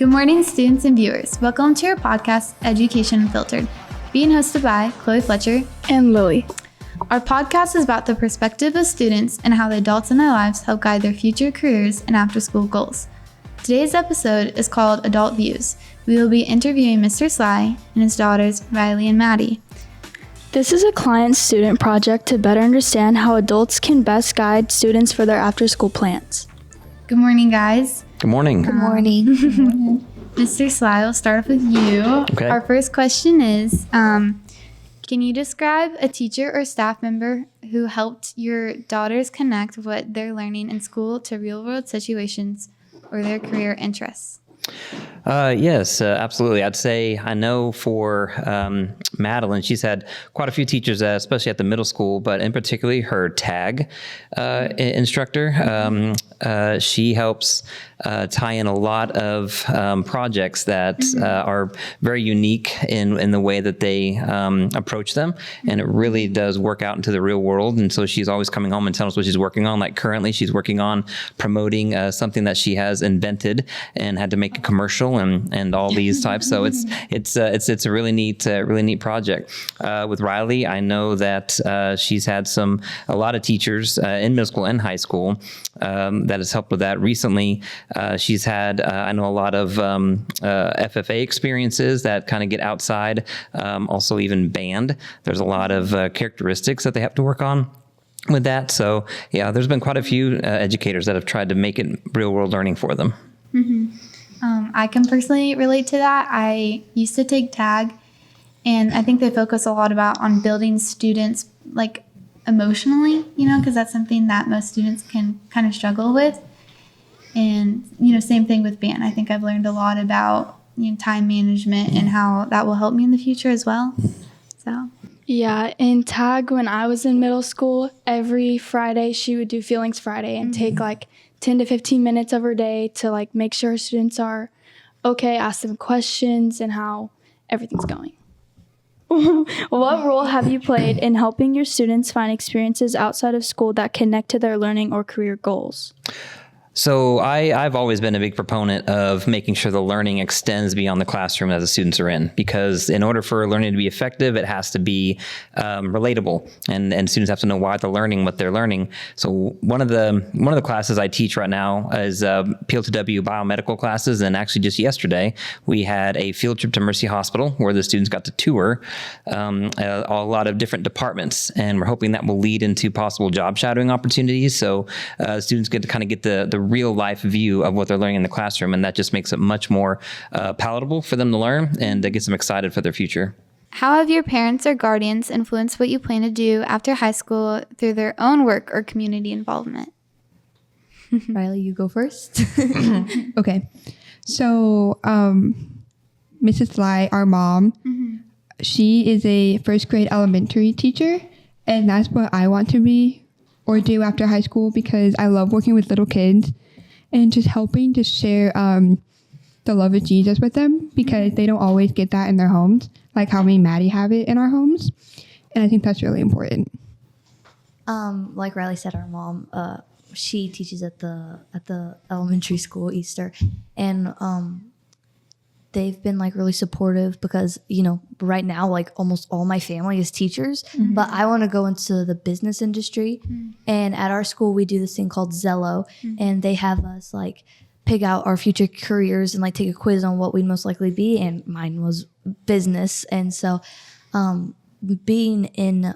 Good morning, students and viewers. Welcome to our podcast, Education Unfiltered, being hosted by Chloe Fletcher and Lily. Our podcast is about the perspective of students and how the adults in their lives help guide their future careers and after-school goals. Today's episode is called Adult Views. We will be interviewing Mr. Sly and his daughters, Riley and Maddie. This is a client-student project to better understand how adults can best guide students for their after-school plans. Good morning, guys. Good morning. Good morning. Mr. Sly, we'll start off with you. Okay. Our first question is, can you describe a teacher or staff member who helped your daughters connect what they're learning in school to real-world situations or their career interests? Yes, absolutely. I'd say I know for Madeline, she's had quite a few teachers, especially at the middle school, but in particular her tag instructor. She helps tie in a lot of projects that are very unique in the way that they approach them. And it really does work out into the real world. And so she's always coming home and telling us what she's working on. Like currently she's working on promoting something that she has invented and had to make a commercial and all these types. So it's a really neat project. With Riley, I know that she's had a lot of teachers in middle school and high school that has helped with that. Recently, she's had, I know, a lot of FFA experiences that kind of get outside, also even band. There's a lot of characteristics that they have to work on with that. So yeah, there's been quite a few educators that have tried to make it real world learning for them. Mm-hmm. I can personally relate to that. I used to take tag, and I think they focus a lot on building students like emotionally, because that's something that most students can kind of struggle with. And, same thing with band. I think I've learned a lot about time management and how that will help me in the future as well. So. Yeah, in tag, when I was in middle school, every Friday she would do Feelings Friday and take 10 to 15 minutes of her day to make sure students are okay, ask them questions and how everything's going. What role have you played in helping your students find experiences outside of school that connect to their learning or career goals? So I've always been a big proponent of making sure the learning extends beyond the classroom that the students are in, because in order for learning to be effective, it has to be relatable, and students have to know why they're learning what they're learning. So one of the classes I teach right now is PL2W biomedical classes, and actually just yesterday we had a field trip to Mercy Hospital where the students got to tour a lot of different departments, and we're hoping that will lead into possible job shadowing opportunities. So students get to kind of get the real life view of what they're learning in the classroom, and that just makes it much more palatable for them to learn, and it gets them excited for their future. How have your parents or guardians influenced what you plan to do after high school through their own work or community involvement? Riley, you go first. Okay. So Mrs. Sly, our mom, she is a first grade elementary teacher, and that's what I want to be or do after high school, because I love working with little kids and just helping to share the love of Jesus with them, because they don't always get that in their homes, like how me and Maddie have it in our homes. And I think that's really important. Like Riley said, our mom, she teaches at the elementary school, Easter, and they've been really supportive, because right now almost all my family is teachers, but I want to go into the business industry. And at our school we do this thing called Zello, and they have us pick out our future careers and take a quiz on what we'd most likely be, and mine was business. And so being in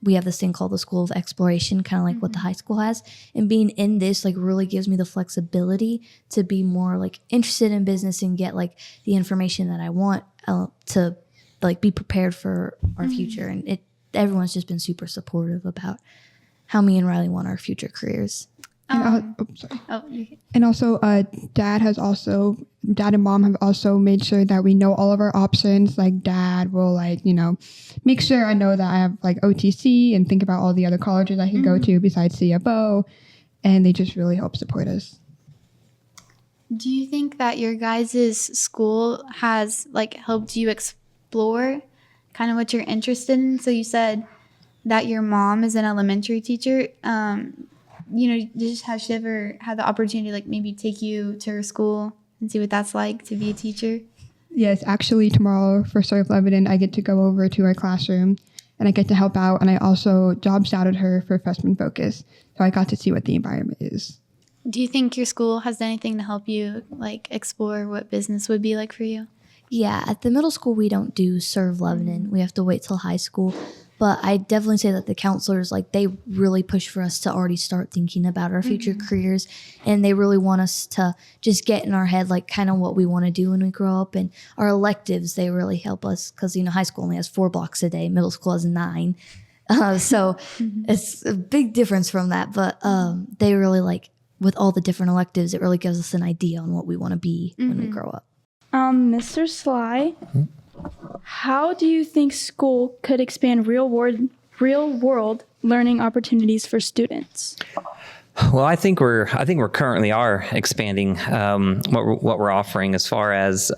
we have this thing called the School of Exploration, kind of like what the high school has, and being in this really gives me the flexibility to be more interested in business and get the information that I want to be prepared for our future. And everyone's just been super supportive about how me and Riley want our future careers. And also, Dad and Mom have also made sure that we know all of our options. Dad will make sure I know that I have OTC and think about all the other colleges I can go to besides CFO, and they just really help support us. Do you think that your guys' school has helped you explore kind of what you're interested in? So you said that your mom is an elementary teacher. Has she ever had the opportunity maybe take you to her school and see what that's like to be a teacher? Yes, actually tomorrow for Serve Lebanon, I get to go over to her classroom and I get to help out. And I also job shadowed her for freshman focus. So I got to see what the environment is. Do you think your school has done anything to help you like explore what business would be like for you? Yeah, at the middle school, we don't do Serve Lebanon. We have to wait till high school. But I definitely say that the counselors, like, they really push for us to already start thinking about our future careers. And they really want us to just get in our head, like, kind of what we want to do when we grow up. And our electives, they really help us because, you know, high school only has 4 blocks a day. Middle school has 9. So it's a big difference from that. But they really, like, with all the different electives, it really gives us an idea on what we want to be when we grow up. Mr. Sly, how do you think school could expand real world learning opportunities for students? Well, I think we're currently are expanding what we're offering as far as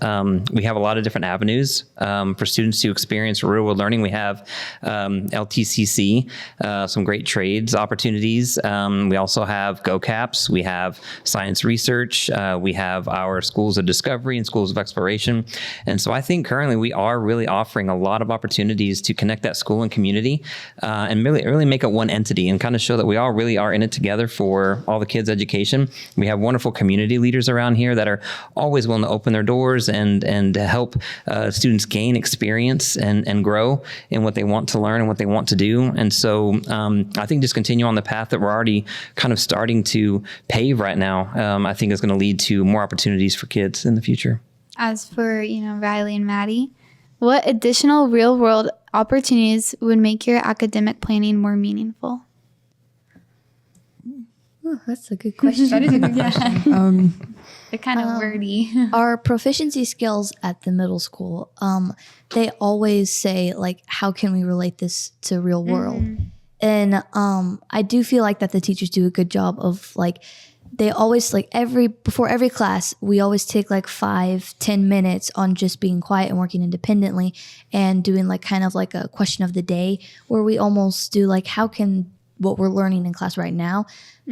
we have a lot of different avenues for students to experience real world learning. We have LTCC, some great trades opportunities. We also have GoCaps. We have science research. We have our schools of discovery and schools of exploration. And so I think currently we are really offering a lot of opportunities to connect that school and community and really make it one entity and kind of show that we all really are in it together for all the kids' education. We have wonderful community leaders around here that are always willing to open their doors and help students gain experience and grow in what they want to learn and what they want to do. And so I think just continue on the path that we're already kind of starting to pave right now, I think is going to lead to more opportunities for kids in the future. As for, Riley and Maddie, what additional real world opportunities would make your academic planning more meaningful? Oh, that's a good question. That is a good question. They're kind of wordy. Our proficiency skills at the middle school, they always say, like, how can we relate this to real world? And I do feel like that the teachers do a good job of, like, they always, like, before every class, we always take like 5-10 minutes on just being quiet and working independently and doing like kind of like a question of the day where we almost do like, how can what we're learning in class right now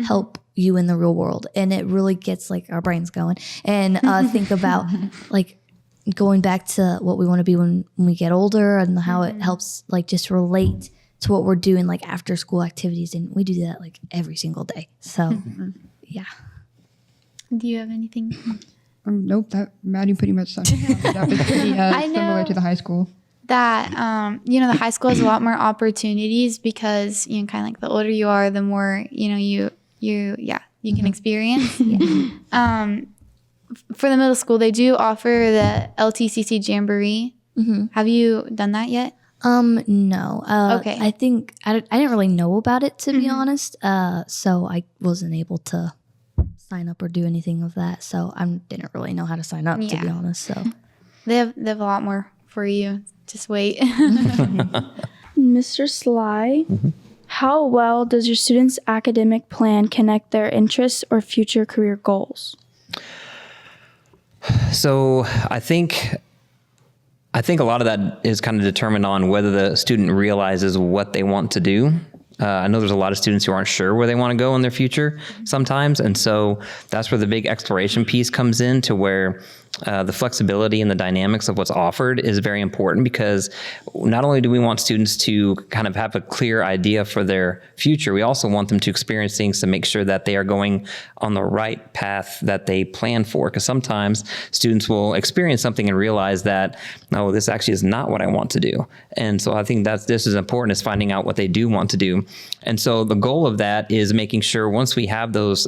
help you in the real world? And it really gets like our brains going and think about like going back to what we want to be when we get older and how it helps like just relate to what we're doing like after school activities. And we do that like every single day. So yeah. Do you have anything? Nope, that Maddie pretty much summed it up. It's pretty similar to the high school. That the high school has a lot more opportunities because kind of like the older you are, the more you can experience. For the middle school, they do offer the LTCC Jamboree. Have you done that yet? No. Okay. I think I didn't really know about it, to be honest. So I wasn't able to sign up or do anything of that. So I didn't really know how to sign up, to be honest. So they have a lot more for you. Just wait. Mr. Sly, how well does your students' academic plan connect their interests or future career goals? So I think a lot of that is kind of determined on whether the student realizes what they want to do. I know there's a lot of students who aren't sure where they want to go in their future sometimes. And so that's where the big exploration piece comes in, to where the flexibility and the dynamics of what's offered is very important, because not only do we want students to kind of have a clear idea for their future, we also want them to experience things to make sure that they are going on the right path that they plan for. Because sometimes students will experience something and realize that, no, this actually is not what I want to do. And so I think this is important, is finding out what they do want to do. And so the goal of that is making sure once we have those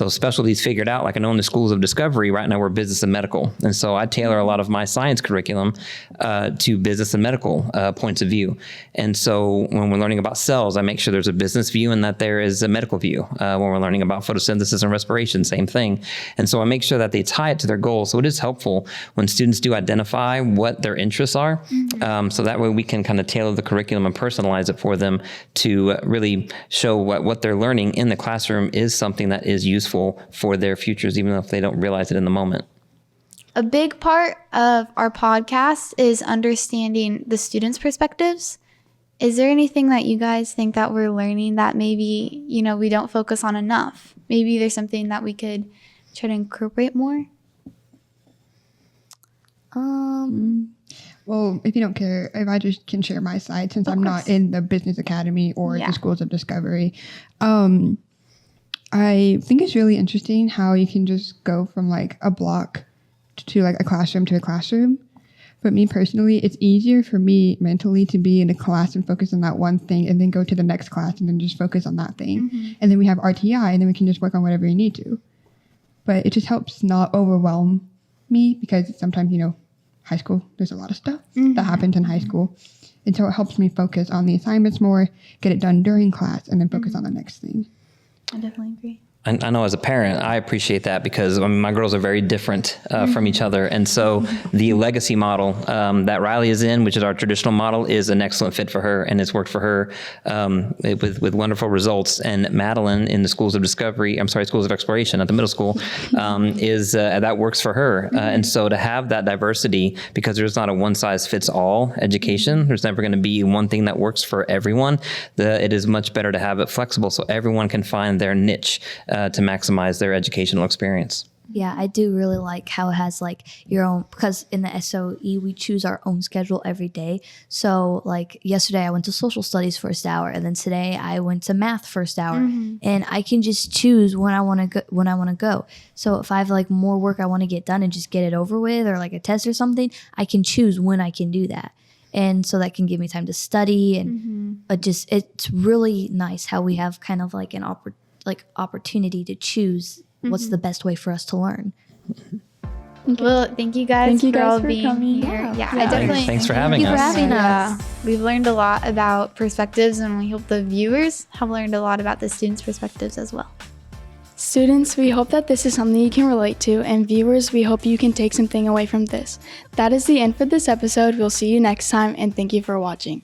specialties figured out, like I know in the schools of discovery, right now we're business and medical. And so I tailor a lot of my science curriculum to business and medical points of view. And so when we're learning about cells, I make sure there's a business view and that there is a medical view. When we're learning about photosynthesis and respiration, same thing. And so I make sure that they tie it to their goals. So it is helpful when students do identify what their interests are. So that way we can kind of tailor the curriculum and personalize it for them to really show what they're learning in the classroom is something that is useful for their futures, even if they don't realize it in the moment. A big part of our podcast is understanding the students' perspectives. Is there anything that you guys think that we're learning that maybe, we don't focus on enough? Maybe there's something that we could try to incorporate more? Well, if you don't care, if I just can share my side, since I'm not in the business academy or the schools of discovery, I think it's really interesting how you can just go from like a block to like a classroom to a classroom. But me personally, it's easier for me mentally to be in a class and focus on that one thing and then go to the next class and then just focus on that thing. And then we have RTI and then we can just work on whatever you need to. But it just helps not overwhelm me because sometimes, high school, there's a lot of stuff that happens in high school. And so it helps me focus on the assignments more, get it done during class, and then focus on the next thing. I definitely agree. I know as a parent, I appreciate that because my girls are very different from each other. And so the legacy model that Riley is in, which is our traditional model, is an excellent fit for her. And it's worked for her with wonderful results. And Madeline in the schools of exploration at the middle school that works for her. And so to have that diversity, because there's not a one size fits all education, there's never going to be one thing that works for everyone. It is much better to have it flexible so everyone can find their niche to maximize their educational experience. Yeah, I do really like how it has like your own, because in the SOE we choose our own schedule every day. So like yesterday I went to social studies first hour, and then today I went to math first hour, and I can just choose when I want to go. So if I have like more work I want to get done and just get it over with, or like a test or something, I can choose when I can do that. And so that can give me time to study, and it's really nice how we have kind of like an opportunity to choose what's the best way for us to learn. Well, thank you guys for all being coming. here. Yeah. I definitely Thanks for having us. Thank you for having us. We've learned a lot about perspectives, and we hope the viewers have learned a lot about the students' perspectives as well. Students, we hope that this is something you can relate to, and viewers, we hope you can take something away from this. That is the end for this episode. We'll see you next time, and thank you for watching.